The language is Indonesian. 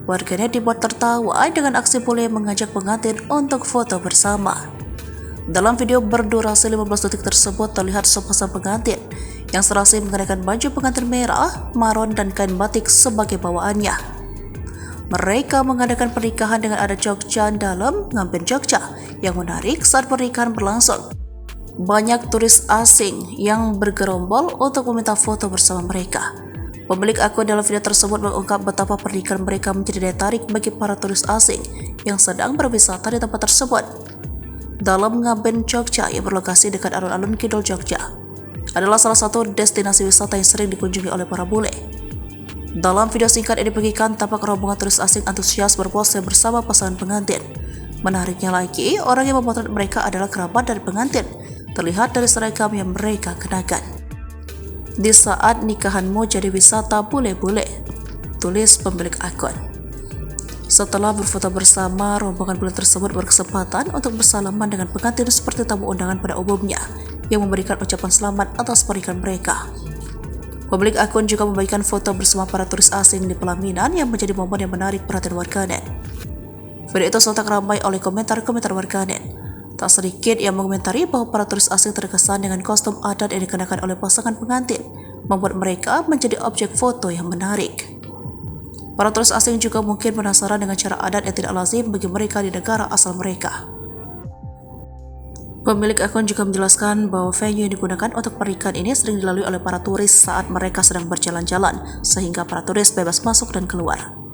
Warganet dibuat tertawa dengan aksi bule mengajak pengantin untuk foto bersama. Dalam video berdurasi 15 detik tersebut terlihat sepasang pengantin yang serasi mengenakan baju pengantin merah, maron, dan kain batik sebagai bawaannya. Mereka mengadakan pernikahan dengan adat Jogja dalam ngamben Jogja yang menarik saat pernikahan berlangsung. Banyak turis asing yang bergerombol untuk meminta foto bersama mereka. Pemilik akun dalam video tersebut mengungkap betapa pernikahan mereka menjadi daya tarik bagi para turis asing yang sedang berwisata di tempat tersebut. Dalam Ngaben Jogja yang berlokasi dekat alun-alun Kidul Jogja adalah salah satu destinasi wisata yang sering dikunjungi oleh para bule. Dalam video singkat yang dibagikan, tampak rombongan turis asing antusias berpose bersama pasangan pengantin. Menariknya lagi, orang yang memotret mereka adalah kerabat dari pengantin, terlihat dari seragam yang mereka kenakan. Di saat nikahanmu jadi wisata bule-bule, tulis pemilik akun. Setelah berfoto bersama, rombongan bule tersebut berkesempatan untuk bersalaman dengan pengantin seperti tamu undangan pada umumnya yang memberikan ucapan selamat atas pernikahan mereka. Pemilik akun juga membagikan foto bersama para turis asing di pelaminan yang menjadi momen yang menarik perhatian warganet. Video itu sontak ramai oleh komentar-komentar warganet. Tak sedikit yang mengomentari bahwa para turis asing terkesan dengan kostum adat yang dikenakan oleh pasangan pengantin, membuat mereka menjadi objek foto yang menarik. Para turis asing juga mungkin penasaran dengan cara adat yang tidak lazim bagi mereka di negara asal mereka. Pemilik akun juga menjelaskan bahwa venue yang digunakan untuk pernikahan ini sering dilalui oleh para turis saat mereka sedang berjalan-jalan, sehingga para turis bebas masuk dan keluar.